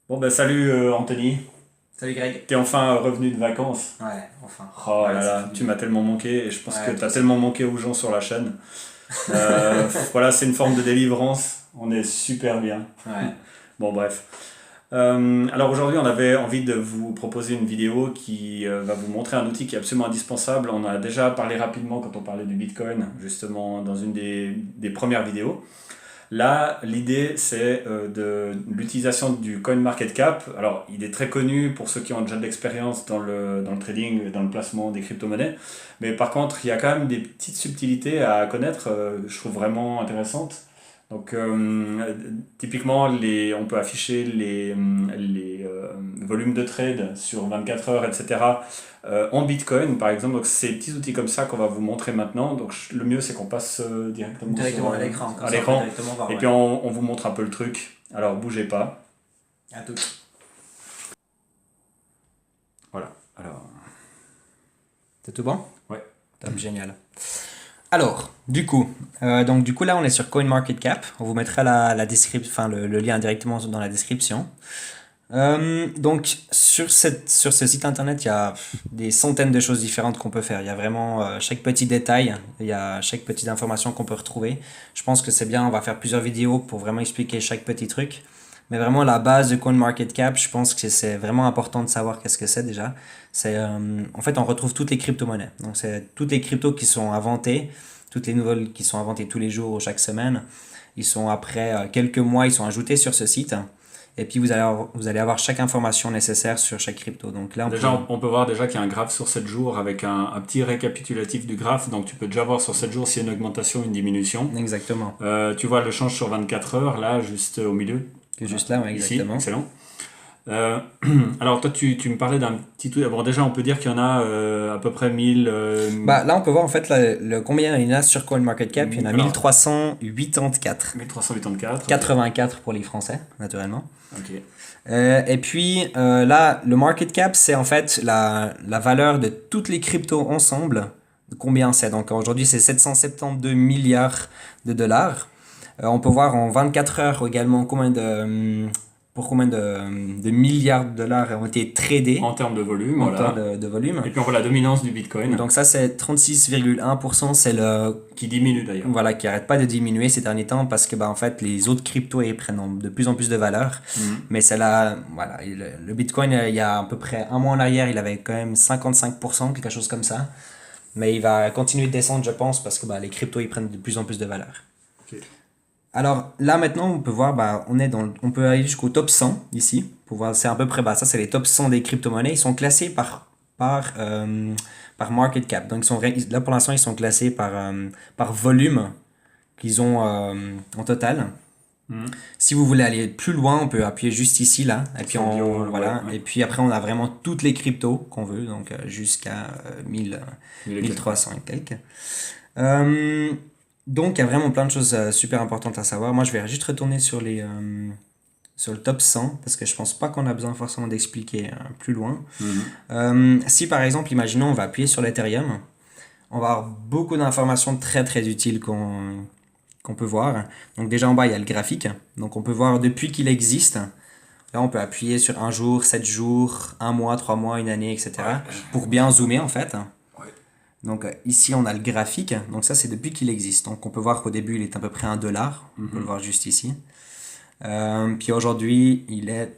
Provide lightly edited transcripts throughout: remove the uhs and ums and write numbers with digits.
Bon ben salut Anthony, Salut Greg. t'es enfin revenu de vacances. Ouais, enfin. Oh Ouais, là c'est là, tu fini. m'as tellement manqué et je pense que Ouais, toi t'as aussi. tellement manqué aux gens sur la chaîne. Voilà, c'est une forme de délivrance, on est super bien. Ouais. Bon bref. Alors aujourd'hui on avait envie de vous proposer une vidéo qui va vous montrer un outil qui est absolument indispensable. On a déjà parlé rapidement quand on parlait du Bitcoin, justement dans une des premières vidéos. Là, l'idée, c'est de l'utilisation du CoinMarketCap. Alors, il est très connu pour ceux qui ont déjà de l'expérience dans le trading, dans le placement des crypto-monnaies. Mais par contre, il y a quand même des petites subtilités à connaître, je trouve vraiment intéressantes. Donc, typiquement, on peut afficher les volumes de trade sur 24 heures, etc. En Bitcoin, par exemple. Donc, c'est des petits outils comme ça qu'on va vous montrer maintenant. Donc, le mieux, c'est qu'on passe directement Directement à l'écran, comme à ça on peut l'écran. directement voir, Et ouais. puis on vous montre un peu le truc. Alors bougez pas. À tout. Voilà. Alors, C'est tout bon? ouais. Top, génial. Alors, du coup là on est sur CoinMarketCap. On vous mettra la description, enfin le lien directement dans la description. Donc sur ce site internet, il y a des centaines de choses différentes qu'on peut faire. Il y a vraiment chaque petit détail, il y a chaque petite information qu'on peut retrouver. Je pense que c'est bien, on va faire plusieurs vidéos pour vraiment expliquer chaque petit truc. Mais vraiment la base de CoinMarketCap, je pense que c'est vraiment important de savoir qu'est-ce que c'est déjà. En fait, on retrouve toutes les crypto-monnaies. Donc c'est toutes les cryptos qui sont inventées, toutes les nouvelles qui sont inventées tous les jours ou chaque semaine. Ils sont après quelques mois, ils sont ajoutés sur ce site. Et puis vous allez avoir chaque information nécessaire sur chaque crypto. Donc là, Déjà, on peut voir déjà qu'il y a un graphe sur 7 jours avec un petit récapitulatif du graphe. Donc tu peux déjà voir sur 7 jours s'il y a une augmentation ou une diminution. exactement. Tu vois le change sur 24 heures, là, juste au milieu. Que Voilà. juste là, ouais, Ici, exactement. excellent. Euh, alors toi, tu me parlais d'un petit truc. Bon, déjà, on peut dire qu'il y en a à peu près 1000. Bah, là, on peut voir en fait combien il y en a sur CoinMarketCap. Il y en a Alors, 1384. 1384. Ok. 84 pour les Français, naturellement. Ok. Et puis là, le market cap, c'est en fait la valeur de toutes les cryptos ensemble. Combien c'est? Donc aujourd'hui, c'est 772 milliards de dollars. On peut voir en 24 heures également pour combien de milliards de dollars ont été tradés En termes de volume, en temps voilà. de volume. Et puis on voit la dominance du Bitcoin, Donc ça, c'est 36,1%. C'est qui diminue d'ailleurs. voilà, qui arrête pas de diminuer ces derniers temps parce que bah, en fait les autres cryptos ils prennent de plus en plus de valeur. Mais c'est là, voilà, le Bitcoin il y a à peu près un mois en arrière il avait quand même 55%, quelque chose comme ça. Mais il va continuer de descendre je pense parce que bah, les cryptos ils prennent de plus en plus de valeur. Ok. Alors là maintenant on peut voir, bah, on peut aller jusqu'au top 100 ici pour voir, c'est à peu près, bah, ça c'est les top 100 des crypto-monnaies. Ils sont classés par market cap. Donc là pour l'instant ils sont classés par volume qu'ils ont en total. Mhm. Si vous voulez aller plus loin, on peut appuyer juste ici, là. Et puis, Sur voilà. ouais. Et puis après, on a vraiment toutes les cryptos qu'on veut, donc jusqu'à 1000 et quelques. 1300 et quelques. Euh, donc, il y a vraiment plein de choses super importantes à savoir. Moi, je vais juste retourner sur le top 100, parce que je pense pas qu'on a besoin forcément d'expliquer plus loin. Si par exemple, imaginons, on va appuyer sur l'Ethereum, on va avoir beaucoup d'informations très très utiles qu'on peut voir. Donc déjà en bas, il y a le graphique. Donc on peut voir depuis qu'il existe. Là, on peut appuyer sur un jour, 7 jours, un mois, 3 mois, une année, etc. Ouais. Pour bien zoomer en fait. Ouais. Donc ici, on a le graphique. Donc ça, c'est depuis qu'il existe. Donc on peut voir qu'au début, il est à peu près 1 dollar. On peut le voir juste ici. Puis aujourd'hui, il est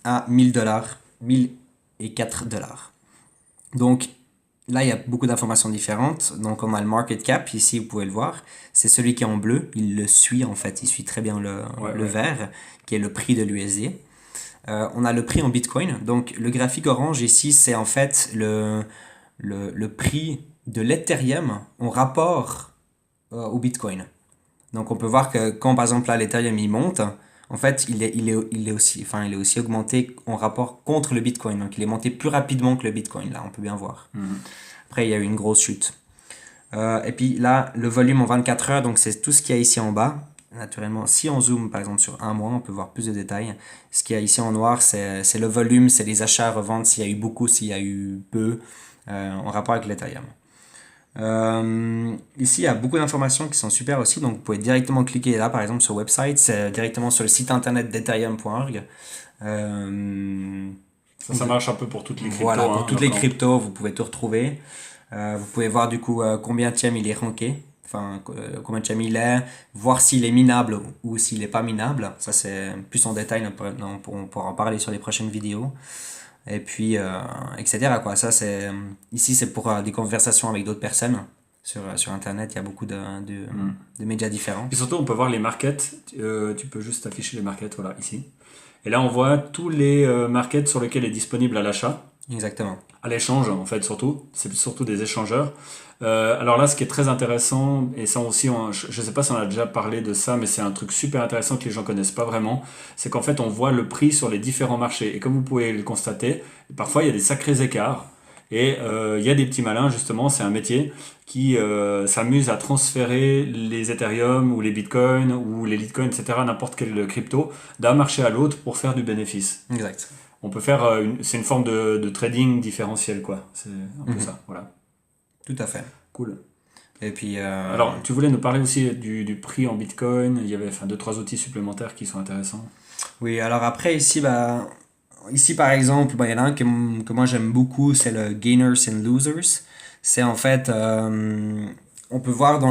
à 1000 dollars, 1004 dollars. Donc là, il y a beaucoup d'informations différentes. Donc, on a le market cap, ici, vous pouvez le voir. C'est celui qui est en bleu. Il le suit, en fait. Il suit très bien le vert, qui est le prix de l'USD. On a le prix en Bitcoin. Donc, le graphique orange, ici, c'est en fait le prix de l'Ethereum en rapport au Bitcoin. Donc, on peut voir que quand, par exemple, là, l'Ethereum, il monte, en fait, il est aussi augmenté en rapport contre le Bitcoin. Donc, il est monté plus rapidement que le Bitcoin, là, on peut bien voir. Après, il y a eu une grosse chute. Et puis là, le volume en 24 heures, donc c'est tout ce qu'il y a ici en bas. Naturellement, si on zoome par exemple sur un mois, on peut voir plus de détails. Ce qu'il y a ici en noir, c'est le volume, c'est les achats, reventes, s'il y a eu beaucoup, s'il y a eu peu, en rapport avec l'Ethereum. Ici, il y a beaucoup d'informations qui sont super aussi, donc vous pouvez directement cliquer là, par exemple sur le website, c'est directement sur le site internet d'Ethereum.org. Ça marche un peu pour toutes les cryptos. Voilà, pour hein, toutes les cryptos, vous pouvez tout retrouver. Vous pouvez voir du coup combien tième il est ranké, enfin combien tième il est, voir s'il est minable ou s'il n'est pas minable. Ça c'est plus en détail, on pourra en parler sur les prochaines vidéos. Et puis, etc. quoi. Ça, ici, c'est pour des conversations avec d'autres personnes. Sur Internet, il y a beaucoup de médias différents. Et surtout, on peut voir les markets. Tu peux juste afficher les markets, voilà, ici. Et là, on voit tous les markets sur lesquels est disponible à l'achat. Exactement. À l'échange, en fait, surtout. C'est surtout des échangeurs. Alors là, ce qui est très intéressant, et ça aussi, je ne sais pas si on a déjà parlé de ça, mais c'est un truc super intéressant que les gens connaissent pas vraiment, c'est qu'en fait, on voit le prix sur les différents marchés. Et comme vous pouvez le constater, parfois, il y a des sacrés écarts. Et il y a des petits malins, justement, c'est un métier qui s'amuse à transférer les Ethereum ou les Bitcoin ou les Litecoin, etc., n'importe quelle crypto, d'un marché à l'autre pour faire du bénéfice. Exact. On peut faire, c'est une forme de trading différentiel, quoi. C'est un peu ça, voilà. Tout à fait. Cool. Et puis, alors, tu voulais nous parler aussi du prix en Bitcoin. Il y avait 2-3 outils supplémentaires qui sont intéressants. Oui, alors après, ici, par exemple, il y en a un que moi j'aime beaucoup, c'est le Gainers and Losers. C'est en fait, on peut voir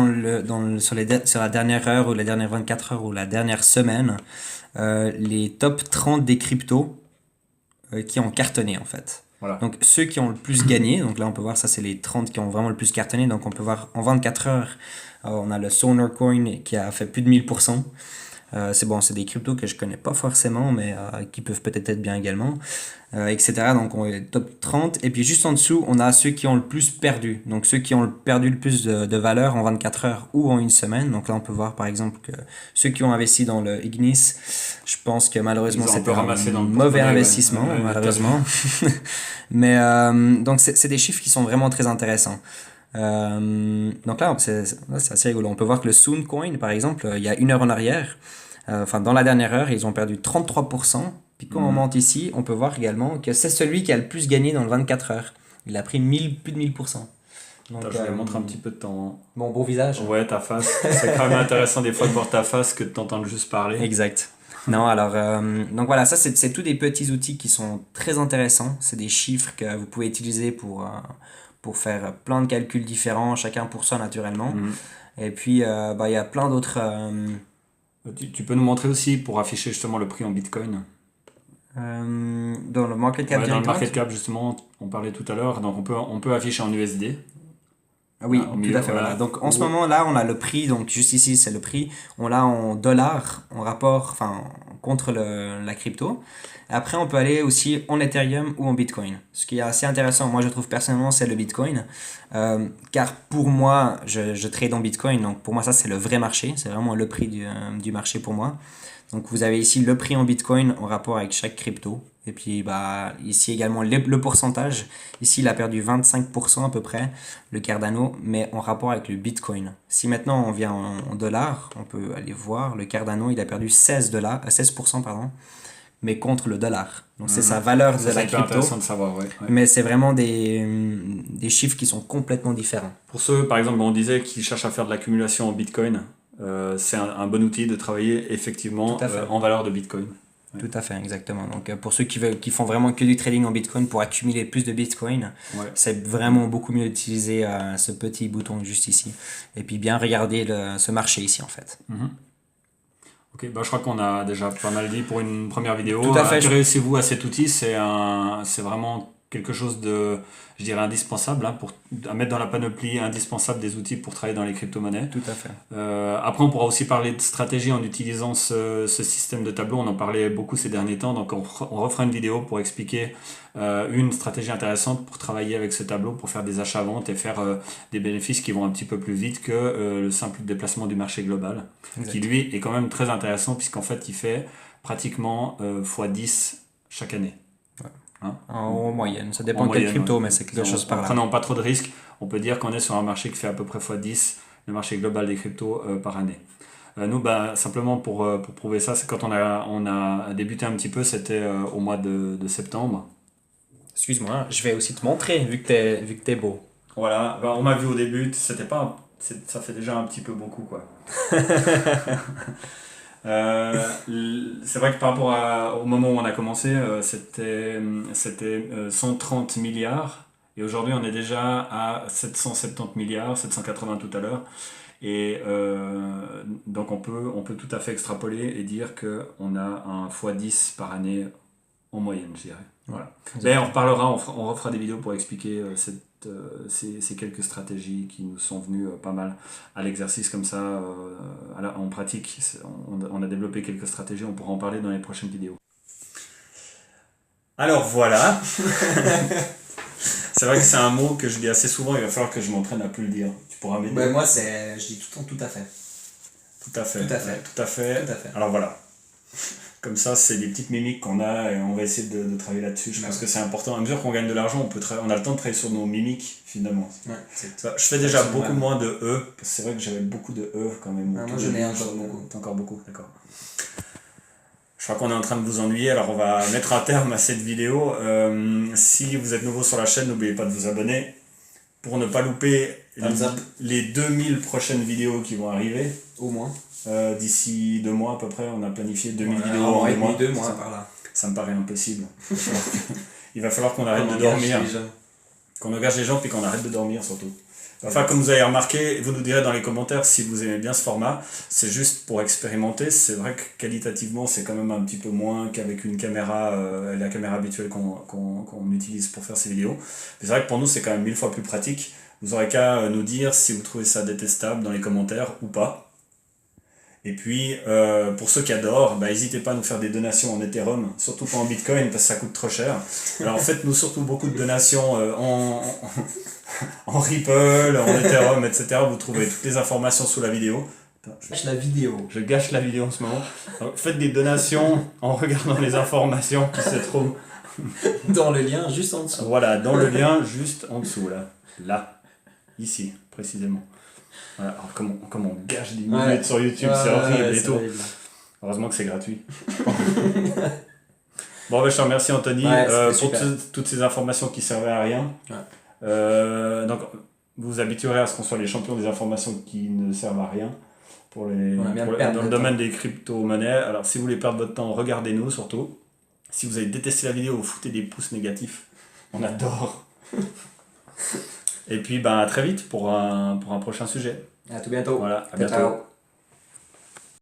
sur la dernière heure ou les dernières 24 heures ou la dernière semaine, les top 30 des cryptos qui ont cartonné en fait. Voilà. Donc ceux qui ont le plus gagné, donc là on peut voir ça c'est les 30 qui ont vraiment le plus cartonné, donc on peut voir en 24 heures, on a le Sonar Coin qui a fait plus de 1000%. C'est des cryptos que je connais pas forcément, mais qui peuvent peut-être être bien également, etc. Donc on est top 30. Et puis juste en dessous, on a ceux qui ont le plus perdu. Donc ceux qui ont perdu le plus de valeur en 24 heures ou en une semaine. Donc là, on peut voir par exemple que ceux qui ont investi dans le Ignis, je pense que malheureusement c'était un mauvais investissement, malheureusement. Mais donc c'est des chiffres qui sont vraiment très intéressants. Donc là, c'est assez rigolo. On peut voir que le Soon Coin, par exemple, il y a une heure en arrière, dans la dernière heure, ils ont perdu 33%. Puis quand on monte ici, on peut voir également que c'est celui qui a le plus gagné dans le 24 heures. Il a pris plus de 1000%. Donc, je vais montrer un petit peu de temps. Mon beau visage. Ouais, ta face. C'est quand même intéressant des fois de voir ta face que de t'entendre juste parler. Exact. Non, alors, donc voilà, ça c'est tous des petits outils qui sont très intéressants. C'est des chiffres que vous pouvez utiliser pour faire plein de calculs différents, chacun pour soi naturellement. Et puis, il y a plein d'autres... Tu peux nous montrer aussi pour afficher justement le prix en Bitcoin dans le market cap dans le market cap, justement, on parlait tout à l'heure. Donc, on peut afficher en USD. Oui, tout à fait. Voilà. Donc, en ce moment, là, on a le prix. Donc, juste ici, c'est le prix. On l'a en dollars, en rapport, contre la crypto. Après, on peut aller aussi en Ethereum ou en Bitcoin. Ce qui est assez intéressant, moi, je trouve personnellement, c'est le Bitcoin. Car pour moi, je trade en Bitcoin. Donc, pour moi, ça, c'est le vrai marché. C'est vraiment le prix du marché pour moi. Donc, vous avez ici le prix en Bitcoin en rapport avec chaque crypto. Et puis, ici également le pourcentage. Ici, il a perdu 25% à peu près, le Cardano, mais en rapport avec le Bitcoin. Si maintenant on vient en dollars, on peut aller voir, le Cardano, il a perdu 16%, pardon, mais contre le dollar. Donc, c'est sa valeur de la crypto. C'est intéressant de savoir, ouais. Mais c'est vraiment des chiffres qui sont complètement différents. Pour ceux, par exemple, on disait qui cherchent à faire de l'accumulation en Bitcoin, c'est un bon outil de travailler effectivement en valeur de Bitcoin. Ouais. Tout à fait, exactement. Donc pour ceux qui font vraiment que du trading en Bitcoin pour accumuler plus de Bitcoin, c'est vraiment beaucoup mieux d'utiliser ce petit bouton juste ici. Et puis bien regarder ce marché ici en fait. Ok, je crois qu'on a déjà pas mal dit pour une première vidéo. Tout à fait. Intéressez-vous à cet outil, c'est vraiment quelque chose de, je dirais, indispensable à mettre dans la panoplie indispensable des outils pour travailler dans les crypto-monnaies. Tout à fait. Après, on pourra aussi parler de stratégie en utilisant ce système de tableau. On en parlait beaucoup ces derniers temps, donc on refera une vidéo pour expliquer une stratégie intéressante pour travailler avec ce tableau, pour faire des achats-ventes et faire des bénéfices qui vont un petit peu plus vite que le simple déplacement du marché global, qui lui est quand même très intéressant puisqu'en fait il fait pratiquement x10 chaque année. En moyenne, ça dépend de quelle crypto, mais c'est quelque chose par là. En prenant pas trop de risques, on peut dire qu'on est sur un marché qui fait à peu près x10 le marché global des cryptos par année. Nous, simplement pour prouver ça, c'est quand on a débuté un petit peu, c'était au mois de septembre. Excuse-moi, je vais aussi te montrer, vu que t'es beau. Voilà, ben, on m'a vu au début, c'était pas ça fait déjà un petit peu beaucoup quoi. C'est vrai que par rapport au moment où on a commencé, c'était 130 milliards et aujourd'hui on est déjà à 770 milliards, 780 tout à l'heure. Et donc on peut tout à fait extrapoler et dire qu'on a un x10 par année en moyenne, je dirais. Voilà. Mais on reparlera, on refera des vidéos pour expliquer ces quelques stratégies qui nous sont venues pas mal à l'exercice comme ça, en pratique. On a développé quelques stratégies, on pourra en parler dans les prochaines vidéos. Alors voilà. C'est vrai que c'est un mot que je dis assez souvent, il va falloir que je m'entraîne à plus le dire. Tu pourras m'aider? Ben, moi, je dis tout le temps tout à fait. Tout à fait. Tout à fait. Ouais, tout à fait. Tout à fait. Alors voilà. Comme ça, c'est des petites mimiques qu'on a et on va essayer de travailler là-dessus. Je pense que c'est important. À mesure qu'on gagne de l'argent, on a le temps de travailler sur nos mimiques finalement. Ouais, je fais déjà beaucoup moins de E, parce que c'est vrai que j'avais beaucoup de E quand même. Moi, j'en ai encore beaucoup. Encore beaucoup, d'accord. Je crois qu'on est en train de vous ennuyer, alors on va mettre un terme à cette vidéo. Si vous êtes nouveau sur la chaîne, n'oubliez pas de vous abonner pour ne pas louper les 2000 prochaines vidéos qui vont arriver. Au moins. D'ici 2 mois à peu près, on a planifié 2000 vidéos en 2 mois. 2 mois par là. Ça me paraît impossible. Il va falloir qu'on arrête de dormir. Qu'on engage les gens puis qu'on arrête de dormir surtout. Enfin, comme vous avez remarqué, vous nous direz dans les commentaires si vous aimez bien ce format. C'est juste pour expérimenter. C'est vrai que qualitativement, c'est quand même un petit peu moins qu'avec une caméra, la caméra habituelle qu'on utilise pour faire ces vidéos. Mais c'est vrai que pour nous, c'est quand même 1000 fois plus pratique. Vous aurez qu'à nous dire si vous trouvez ça détestable dans les commentaires ou pas. Et puis, pour ceux qui adorent, n'hésitez pas à nous faire des donations en Ethereum, surtout pas en Bitcoin parce que ça coûte trop cher. Alors faites-nous surtout beaucoup de donations en Ripple, en Ethereum, etc. Vous trouverez toutes les informations sous la vidéo. Je gâche la vidéo en ce moment. Donc, faites des donations en regardant les informations qui se trouvent dans le lien juste en dessous. Voilà, dans le lien juste en dessous, là, ici, précisément. Voilà, alors comme on gâche des minutes sur YouTube, c'est horrible et tout. Horrible. Heureusement que c'est gratuit. Bon, je te remercie Anthony pour toutes ces informations qui servaient à rien. Ouais. Donc, vous vous habituerez à ce qu'on soit les champions des informations qui ne servent à rien dans le domaine des crypto-monnaies. Alors, si vous voulez perdre votre temps, regardez-nous surtout. Si vous avez détesté la vidéo, vous foutez des pouces négatifs. On adore. Et puis, à très vite pour un prochain sujet. À tout bientôt. Voilà, à bientôt. Ciao.